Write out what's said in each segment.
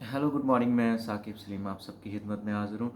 Hello good morning. मैं साकिब सलीम आप सबकी खिदमत में हाज़िर हूँ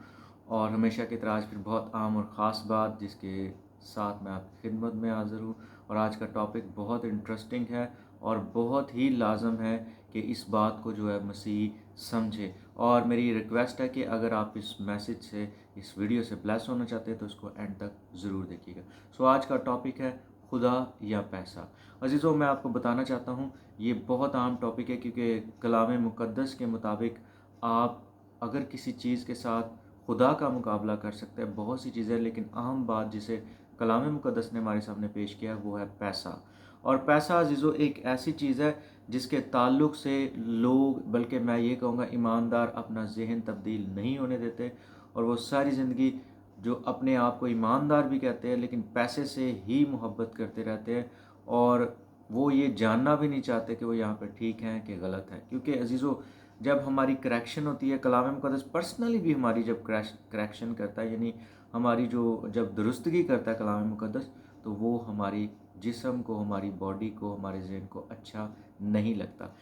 और हमेशा की तरह आज फिर बहुत आम और ख़ास बात जिसके साथ मैं आपकी खिदमत में हाज़िर हूँ। और आज का टॉपिक बहुत इंटरेस्टिंग है और बहुत ही लाजम है कि इस बात को जो है मसीह समझे। और मेरी रिक्वेस्ट है कि अगर आप इस मैसेज से, इस वीडियो से ब्लेस होना चाहते हैं तो इसको एंड तक ज़रूर देखिएगा। सो आज का टॉपिक है खुदा या पैसा। अजीज़ों, मैं आपको बताना चाहता हूँ ये बहुत आम टॉपिक है क्योंकि कलाम मुक़द्दस के मुताबिक आप अगर किसी चीज़ के साथ खुदा का मुकाबला कर सकते हैं, बहुत सी चीज़ें, लेकिन अहम बात जिसे कलाम मुक़द्दस ने हमारे सामने पेश किया वो है पैसा। और पैसा अजीज़ों एक ऐसी चीज़ है जिसके ताल्लुक़ से लोग, बल्कि मैं ये कहूँगा ईमानदार, अपना जहन तब्दील नहीं होने देते। और वो सारी ज़िंदगी जो अपने आप को ईमानदार भी कहते हैं लेकिन पैसे से ही मोहब्बत करते रहते हैं। और वो ये जानना भी नहीं चाहते कि वो यहाँ पर ठीक हैं कि गलत हैं। क्योंकि अजीज़ों, जब हमारी करेक्शन होती है, कलाम मुक़द्दस पर्सनली भी हमारी जब करेक्शन करता है, यानी हमारी जो जब दुरुस्तगी करता है कलाम मुक़द्दस, तो वो हमारी जिस्म को, हमारी बॉडी को, हमारे ज़हन को अच्छा नहीं लगता।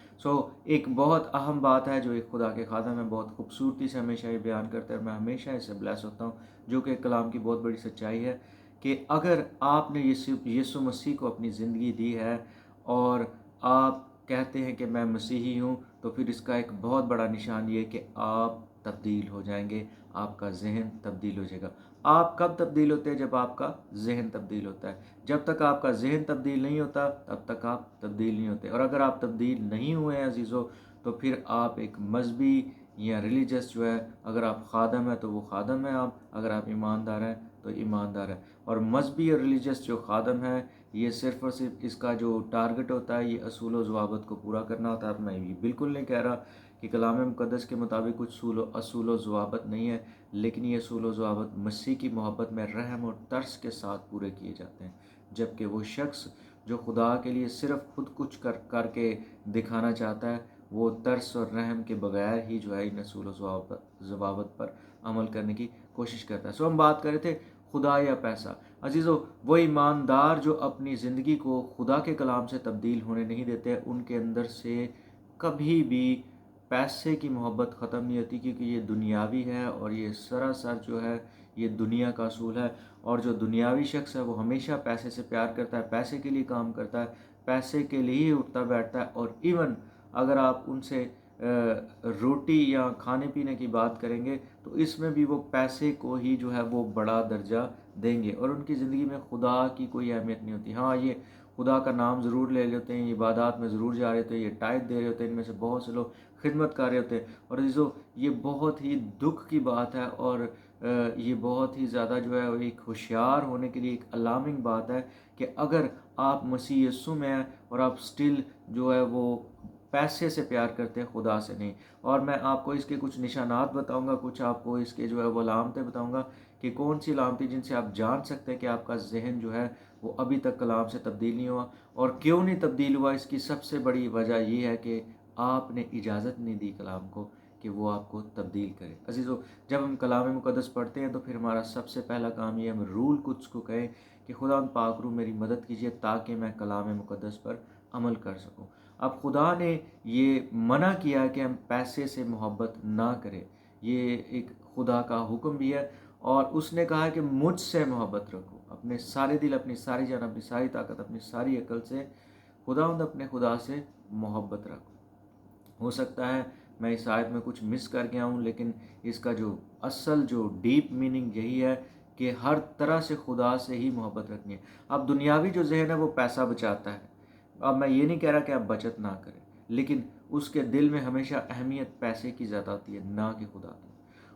एक बहुत अहम बात है जो एक खुदा के खादम है, बहुत खूबसूरती से हमेशा ये बयान करता है, मैं हमेशा इससे ब्लेस होता हूँ, जो कि कलाम की बहुत बड़ी सच्चाई है कि अगर आपने यीशु मसीह को अपनी ज़िंदगी दी है और आप कहते हैं कि मैं मसीही हूँ, तो फिर इसका एक बहुत बड़ा निशान ये है कि आप तब्दील हो जाएंगे, आपका जहन तब्दील हो जाएगा। आप कब तब्दील होते हैं? जब आपका जहन तब्दील होता है। जब तक आपका जहन तब्दील नहीं होता तब तक आप तब्दील नहीं होते। और अगर आप तब्दील नहीं हुए हैं अजीज़ों, तो फिर आप एक मजहबी या रिलीजियस जो है, अगर आप खादम है तो वो खादम है आप, अगर आप ईमानदार हैं तो ईमानदार है। और मजहबी और रिलीजियस जो खादम है, ये सिर्फ़ और सिर्फ इसका जो टारगेट होता है ये असूल व ज़वाबत को पूरा करना होता है। मैं ये बिल्कुल नहीं कह रहा कि कलाम मुक़द्दस के मुताबिक कुछ असूल व ज़वाबत नहीं है, लेकिन ये असूल व ज़वाबत मसीह की मोहब्बत में रहम और तरस के साथ पूरे किए जाते हैं। जबकि वो शख्स जो खुदा के लिए सिर्फ़ खुद कुछ करके दिखाना चाहता है, वो तरस और रहम के बगैर ही जो है इन असूल व ज़वाबत पर अमल करने की कोशिश करता है। हम बात कर रहे थे खुदा या पैसा। अजीज़ों, वो ईमानदार जो अपनी ज़िंदगी को खुदा के कलाम से तब्दील होने नहीं देते, उनके अंदर से कभी भी पैसे की मोहब्बत ख़त्म नहीं होती, क्योंकि ये दुनियावी है और ये सरासर जो है ये दुनिया का असूल है। और जो दुनियावी शख्स है वो हमेशा पैसे से प्यार करता है, पैसे के लिए काम करता है, पैसे के लिए ही उठता बैठता है। और इवन अगर आप उनसे रोटी या खाने पीने की बात करेंगे तो इसमें भी वो पैसे को ही जो है वो बड़ा दर्जा देंगे और उनकी ज़िंदगी में खुदा की कोई अहमियत नहीं होती। हाँ, ये खुदा का नाम ज़रूर ले लेते हैं, इबादत में ज़रूर जा रहे होते हैं, ये टाइट दे रहे होते हैं, इनमें से बहुत से लोग खिदमत कर रहे होते हैं। और अज़ीज़ों, ये बहुत ही दुख की बात है और ये बहुत ही ज़्यादा जो है एक होशियार होने के लिए एक अलार्मिंग बात है कि अगर आप मसीह यीशु में हैं और आप स्टिल जो है वो पैसे से प्यार करते हैं, खुदा से नहीं। और मैं आपको इसके कुछ निशानात बताऊंगा, कुछ आपको इसके जो है वो अलामतें बताऊंगा कि कौन सी अलामतें जिनसे आप जान सकते हैं कि आपका जहन जो है वो अभी तक कलाम से तब्दील नहीं हुआ। और क्यों नहीं तब्दील हुआ, इसकी सबसे बड़ी वजह ये है कि आपने इजाज़त नहीं दी कलाम को कि वो आपको तब्दील करे। अजीज़ों, जब हम कलाम मुक़द्दस पढ़ते हैं तो फिर हमारा सबसे पहला काम ये हम रूल कुछ को कहें कि खुदा पाक रू मेरी मदद कीजिए ताकि मैं कलाम मुक़द्दस पर अमल कर सकूं। अब खुदा ने ये मना किया कि हम पैसे से मोहब्बत ना करें, ये एक खुदा का हुक्म भी है। और उसने कहा है कि मुझसे मोहब्बत रखो, अपने सारे दिल, अपनी सारी जान, अपनी सारी ताकत, अपनी सारी अकल से खुदावंद अपने खुदा से मोहब्बत रखो। हो सकता है मैं इस आयत में कुछ मिस कर गया हूँ, लेकिन इसका जो असल जो डीप मीनिंग यही है कि हर तरह से खुदा से ही मोहब्बत रखनी है। अब दुनियावी जो जहन है वो पैसा बचाता है। अब मैं ये नहीं कह रहा कि आप बचत ना करें, लेकिन उसके दिल में हमेशा अहमियत पैसे की ज़्यादा होती है, ना कि खुदा की।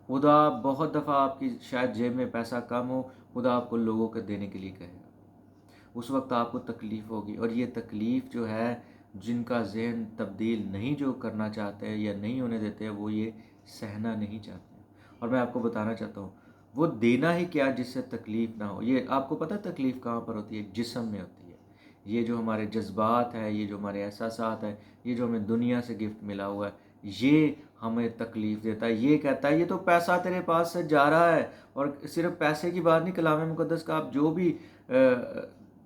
खुदा बहुत दफ़ा आपकी शायद जेब में पैसा कम हो, खुदा आपको लोगों को देने के लिए कहेगा। उस वक्त आपको तकलीफ़ होगी और ये तकलीफ़ जो है, जिनका जहन तब्दील नहीं जो करना चाहते हैं या नहीं होने देते हैं, वो ये सहना नहीं चाहते हैं। और मैं आपको बताना चाहता हूँ वो देना ही क्या जिससे तकलीफ़ ना हो। ये आपको पता है तकलीफ़ कहाँ पर होती है? जिस्म में होती है। ये जो हमारे जज्बात है, ये जो हमारे एहसासात है, ये जो हमें दुनिया से गिफ्ट मिला हुआ है, ये हमें तकलीफ़ देता है। ये कहता है ये तो पैसा तेरे पास से जा रहा है। और सिर्फ पैसे की बात नहीं, कलाम मुक़द्दस का आप जो भी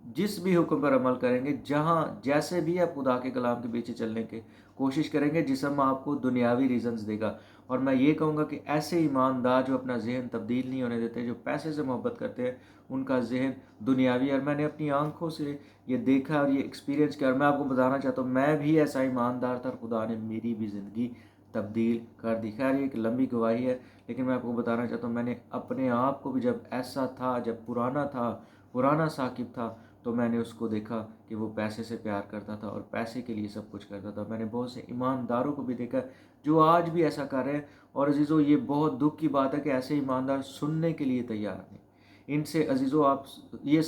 जिस भी हुक्म पर अमल करेंगे, जहाँ जैसे भी आप खुदा के कलाम के पीछे चलने की कोशिश करेंगे, जिस्म आपको दुनियावी रीजंस देगा। और मैं ये कहूँगा कि ऐसे ईमानदार जो अपना जहन तब्दील नहीं होने देते, जो पैसे से मोहब्बत करते हैं, उनका जहन दुनियावी, और मैंने अपनी आंखों से ये देखा और ये एक्सपीरियंस किया, और मैं आपको बताना चाहता हूँ मैं भी ऐसा ईमानदार था और खुदा ने मेरी भी ज़िंदगी तब्दील कर दी। खैर ये एक लंबी गवाही है, लेकिन मैं आपको बताना चाहता हूँ मैंने अपने आप को भी जब ऐसा था, जब पुराना साकिब था, तो मैंने उसको देखा कि वो पैसे से प्यार करता था और पैसे के लिए सब कुछ करता था। मैंने बहुत से ईमानदारों को भी देखा जो आज भी ऐसा कर रहे हैं। और अजीज़ों, ये बहुत दुख की बात है कि ऐसे ईमानदार सुनने के लिए तैयार नहीं। इनसे अजीज़ों,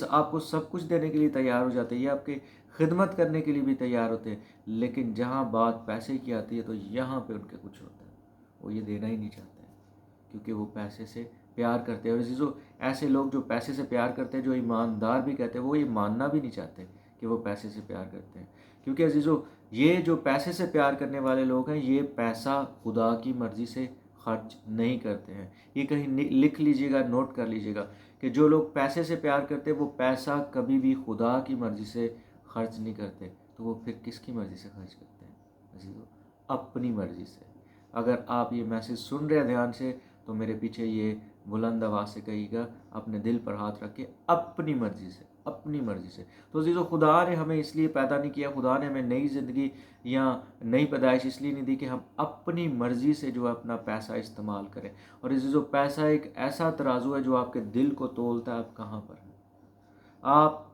आपको सब कुछ देने के लिए तैयार हो जाते हैं, ये आपके खिदमत करने के लिए भी तैयार होते हैं, लेकिन जहाँ बात पैसे की आती है तो यहाँ पे उनके कुछ होता है, वो ये देना ही नहीं चाहते हैं, क्योंकि वो पैसे से प्यार करते हैं। और अजीज़ों, ऐसे लोग जो पैसे से प्यार करते हैं, जो ईमानदार भी कहते हैं, वो ये मानना भी नहीं चाहते कि वो पैसे से प्यार करते हैं। क्योंकि अजीज़ों, ये जो पैसे से प्यार करने वाले लोग हैं, ये पैसा खुदा की मर्ज़ी से खर्च नहीं करते हैं। ये कहीं लिख लीजिएगा, नोट कर लीजिएगा कि जो लोग पैसे से प्यार करते हैं, वो पैसा कभी भी खुदा की मर्ज़ी से खर्च नहीं करते। तो वो फिर किसकी मर्ज़ी से खर्च करते हैं अजीज़ों? अपनी मर्ज़ी से। अगर आप ये मैसेज सुन रहे हैं ध्यान से, तो मेरे पीछे ये बुलंद आवाज़ से कहिएगा, अपने दिल पर हाथ रख के, अपनी मर्ज़ी से, अपनी मर्ज़ी से। तो अजीज़ों, खुदा ने हमें इसलिए पैदा नहीं किया, खुदा ने हमें नई ज़िंदगी या नई पैदाइश इसलिए नहीं दी कि हम अपनी मर्ज़ी से जो है अपना पैसा इस्तेमाल करें। और अजीज़ों, पैसा एक ऐसा तराजू है जो आपके दिल को तोलता है, आप कहाँ पर हैं। आप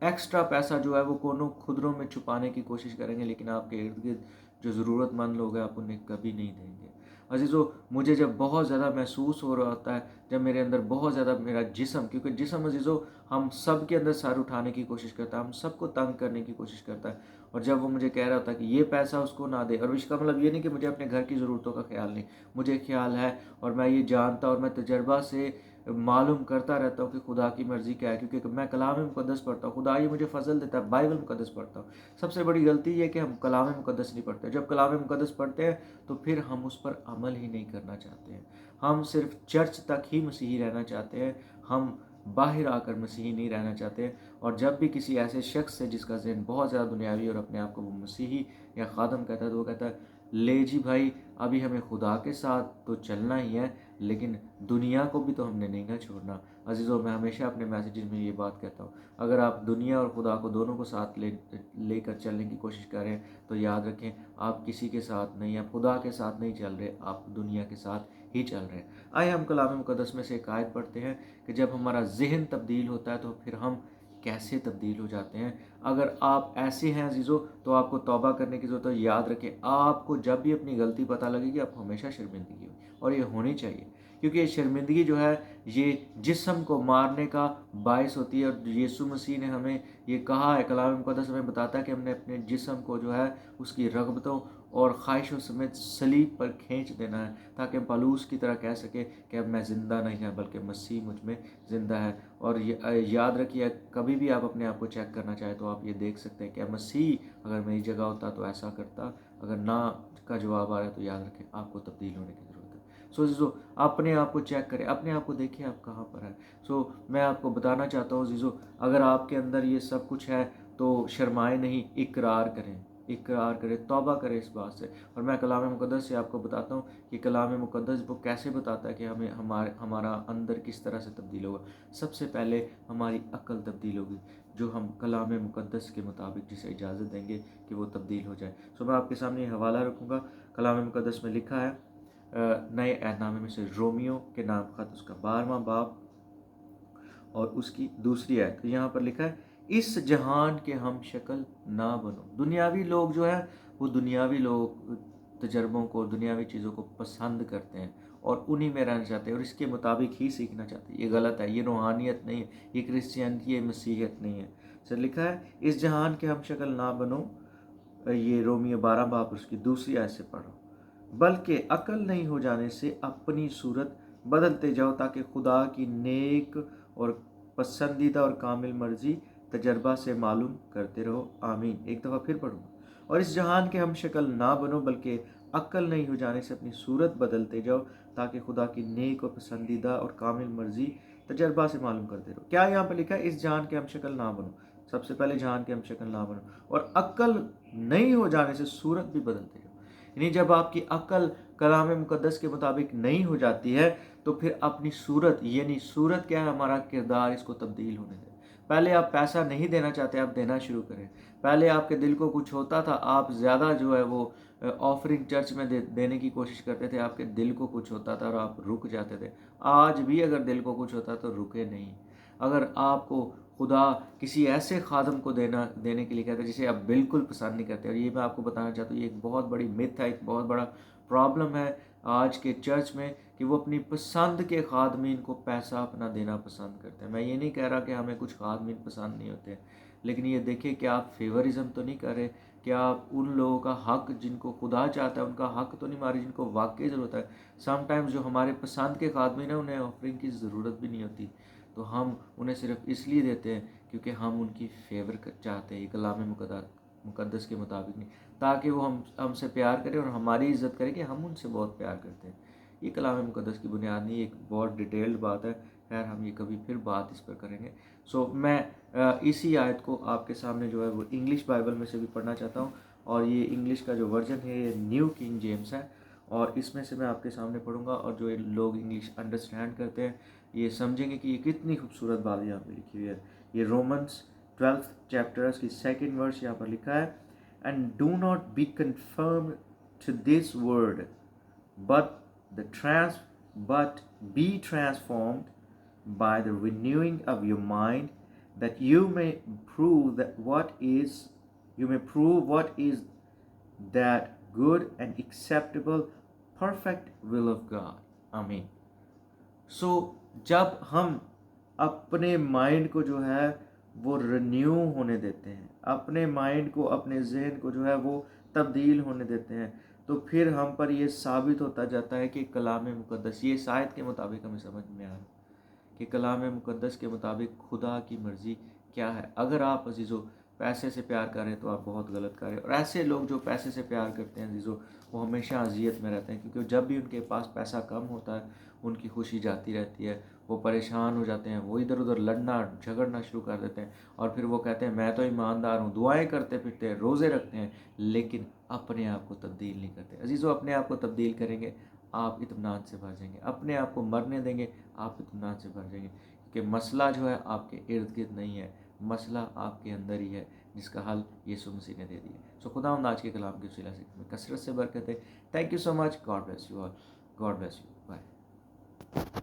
एक्स्ट्रा पैसा जो है वो कोनों खुदरों में छुपाने की कोशिश करेंगे, लेकिन आपके इर्द गिर्द जो ज़रूरतमंद लोग हैं, आप उन्हें कभी नहीं देंगे। अजीज़ों, मुझे जब बहुत ज़्यादा महसूस हो रहा होता है, जब मेरे अंदर बहुत ज़्यादा मेरा जिस्म, क्योंकि जिस्म अजीज़ों हम सब के अंदर सर उठाने की कोशिश करता है, हम सबको तंग करने की कोशिश करता है, और जब वो मुझे कह रहा होता है कि ये पैसा उसको ना दे, और इसका मतलब ये नहीं कि मुझे अपने घर की ज़रूरतों का ख्याल नहीं, मुझे ख्याल है, और मैं ये जानता और मैं तजर्बा से मालूम करता रहता हूँ कि खुदा की मर्ज़ी क्या है, क्योंकि मैं कलाम मुक़द्दस पढ़ता हूँ, खुदा ये मुझे फ़ज़ल देता है, बाइबल मुक़द्दस पढ़ता हूँ। सबसे बड़ी गलती ये है कि हम कलाम मुक़द्दस नहीं पढ़ते। जब कलाम मुक़द्दस पढ़ते हैं तो फिर हम उस पर अमल ही नहीं करना चाहते हैं, हम सिर्फ चर्च तक ही मसीही रहना चाहते हैं, हम बाहर आकर मसीही नहीं रहना चाहते। और जब भी किसी ऐसे शख्स से जिसका ज़हन बहुत ज़्यादा दुनियावी और अपने आप को वो मसीही या ख़ादम कहता है, तो वो कहता है, ले जी भाई, अभी हमें खुदा के साथ तो चलना ही है, लेकिन दुनिया को भी तो हमने नहीं ना छोड़ना। अजीज़ों, मैं हमेशा अपने मैसेजेस में ये बात कहता हूँ, अगर आप दुनिया और खुदा को दोनों को साथ लेकर चलने की कोशिश करें, तो याद रखें, आप किसी के साथ नहीं, आप खुदा के साथ नहीं चल रहे, आप दुनिया के साथ ही चल रहे हैं। आइए हम कलाम मुक़द्दस में से एक आयत पढ़ते हैं कि जब हमारा ज़हन तब्दील होता है तो फिर हम कैसे तब्दील हो जाते हैं। अगर आप ऐसे हैं अजीज़ों, तो आपको तौबा करने की ज़रूरत है। याद रखें, आपको जब भी अपनी गलती पता लगेगी, आपको हमेशा शर्मिंदगी होगी, और ये होनी चाहिए, क्योंकि ये शर्मिंदगी जो है, ये जिस्म को मारने का बायस होती है। और यीशु मसीह ने हमें ये कहा है, कलाम मुक़द्दस हमें बताता है कि हमने अपने जिस्म को जो है उसकी रग़बतों और ख्वाहिशों समेत सलीब पर खींच देना है, ताकि हम पौलुस की तरह कह सके कि अब मैं ज़िंदा नहीं है, बल्कि मसीह मुझ में ज़िंदा है। और याद रखिए, कभी भी आप अपने आप को चेक करना चाहें तो आप ये देख सकते हैं कि मसीह अगर मेरी जगह होता तो ऐसा करता। अगर ना का जवाब आ रहा है तो याद रखें, आपको तब्दील होने की ज़रूरत है। जीज़ो, अपने आप को चेक करें, अपने आप को देखिए आप कहाँ पर हैं। मैं आपको बताना चाहता हूँ जीज़ो, अगर आपके अंदर ये सब कुछ है तो शर्माए नहीं, इकरार करें, इकरार करें, तौबा करें इस बात से। और मैं कलाम मुक़द्दस से आपको बताता हूँ कि कलाम मुक़द्दस वो कैसे बताता है कि हमें हमारा अंदर किस तरह से तब्दील होगा। सबसे पहले हमारी अक्ल तब्दील होगी, जो हम कलाम मुक़द्दस के मुताबिक जिसे इजाज़त देंगे कि वो तब्दील हो जाए। मैं आपके सामने हवाला रखूँगा। कलाम मुक़द्दस में लिखा है, नए अहदनामे में से रोमियो के नाम ख़त उसका 12वां बाब और उसकी दूसरी आयत। तो यहाँ पर लिखा है, इस जहान के हम शक्ल ना बनो। दुनियावी लोग जो है, वो दुनियावी लोग तजर्बों को, दुनियावी चीज़ों को पसंद करते हैं और उन्हीं में रहना चाहते हैं और इसके मुताबिक ही सीखना चाहते हैं। ये गलत है, ये रूहानियत नहीं है, ये क्रिश्चियनिटी, ये मसीहत नहीं है। सर लिखा है, इस जहान के हम शक्ल ना बनो, ये रोमियो 12 बाब उसकी दूसरी आयत से पढ़ो, बल्कि अकल नहीं हो जाने से अपनी सूरत बदलते जाओ, ताकि खुदा की नेक और पसंदीदा और कामिल मर्जी तजर्बा से मालूम करते रहो। आमीन। एक दफ़ा फिर पढ़ूँगा, और इस जहान के हम शक्ल ना बनो, बल्कि अक्ल नहीं हो जाने से अपनी सूरत बदलते जाओ, ताकि खुदा की नेक और पसंदीदा और कामिल मर्जी तजर्बा से मालूम करते रहो। क्या यहाँ पे लिखा है? इस जान के हम शक्ल ना बनो। सबसे पहले जान के हम शक्ल ना बनो, और अक्ल नहीं हो जाने से सूरत भी बदलते रहो। यानी जब आपकी अक्ल कलाम मुकद्दस के मुताबिक नहीं हो जाती है तो फिर अपनी सूरत, यानी सूरत क्या है, हमारा किरदार, इसको तब्दील होने दें। पहले आप पैसा नहीं देना चाहते, आप देना शुरू करें। पहले आपके दिल को कुछ होता था, आप ज़्यादा जो है वो ऑफरिंग चर्च में देने की कोशिश करते थे, आपके दिल को कुछ होता था और आप रुक जाते थे। आज भी अगर दिल को कुछ होता तो रुके नहीं। अगर आपको खुदा किसी ऐसे खादम को देने के लिए कहता है जिसे आप बिल्कुल पसंद नहीं करते, और ये मैं आपको बताना चाहता हूँ, ये एक बहुत बड़ी मिथ है, एक बहुत बड़ा प्रॉब्लम है आज के चर्च में, कि वो अपनी पसंद के खादमीन को पैसा अपना देना पसंद करते हैं। मैं ये नहीं कह रहा कि हमें कुछ खादमीन पसंद नहीं होते, लेकिन ये देखिए कि आप फेवरिज्म तो नहीं कर रहे, क्या आप उन लोगों का हक, जिनको खुदा चाहता है उनका हक तो नहीं मारे, जिनको वाकई ज़रूरत है। समटाइम्स जो हमारे पसंद के खादमीन हैं उन्हें ऑफरिंग की ज़रूरत भी नहीं होती, तो हम उन्हें सिर्फ इसलिए देते हैं क्योंकि हम उनकी फेवर चाहते हैं, कलाम मुकद्दस के मुताबिक नहीं, ताकि वो हमसे प्यार करें और हमारी इज़्ज़त करें कि हम उनसे बहुत प्यार करते हैं। ये कलाम मुकद्दस की बुनियाद नहीं, एक बहुत डिटेल्ड बात है। खैर हम ये कभी फिर बात इस पर करेंगे। मैं इसी आयत को आपके सामने जो है वो इंग्लिश बाइबल में से भी पढ़ना चाहता हूँ, और ये इंग्लिश का जो वर्जन है ये न्यू किंग जेम्स है, और इसमें से मैं आपके सामने पढ़ूंगा, और जो लोग इंग्लिश अंडरस्टैंड करते हैं ये समझेंगे कि ये कितनी खूबसूरत बात यहाँ पे लिखी हुई है। ये रोमन्स 12th चैप्टर्स की 2nd वर्स यहाँ पर लिखा है, and do not be confirm to this word but but be transformed by the renewing of your mind, that you may prove what is that good and acceptable perfect will of God. आमीन। जब हम अपने mind को जो है वो renew होने देते हैं, अपने माइंड को, अपने जहन को जो है वो तब्दील होने देते हैं, तो फिर हम पर ये साबित होता जाता है कि कलाम मुकद्दस, ये शायद के मुताबिक हमें समझ में आ रहा है कि कलाम मुकद्दस के मुताबिक खुदा की मर्ज़ी क्या है। अगर आप अजीज़ों पैसे से प्यार करें तो आप बहुत गलत करें, और ऐसे लोग जो पैसे से प्यार करते हैं अजीज़ों, वो हमेशा अजियत में रहते हैं, क्योंकि जब भी उनके पास पैसा कम होता है उनकी खुशी जाती रहती है, वो परेशान हो जाते हैं, वो इधर उधर लड़ना झगड़ना शुरू कर देते हैं, और फिर वो कहते हैं मैं तो ईमानदार हूँ, दुआएं करते फिरते हैं, रोज़े रखते हैं, लेकिन अपने आप को तब्दील नहीं करते। अजीज़ों अपने आप को तब्दील करेंगे आप इत्मीनान से भर जाएंगे, अपने आप को मरने देंगे आप इत्मीनान से भर जाएंगे, क्योंकि मसला जो है आपके इर्द गिर्द नहीं है, मसला आपके अंदर ही है, जिसका हल यीशु मसीह ने दे दिया। सो खुदा आज के कलाम के वसीला से कसरत से बरकत है। Thank you so much. God bless you all. God bless you. Bye.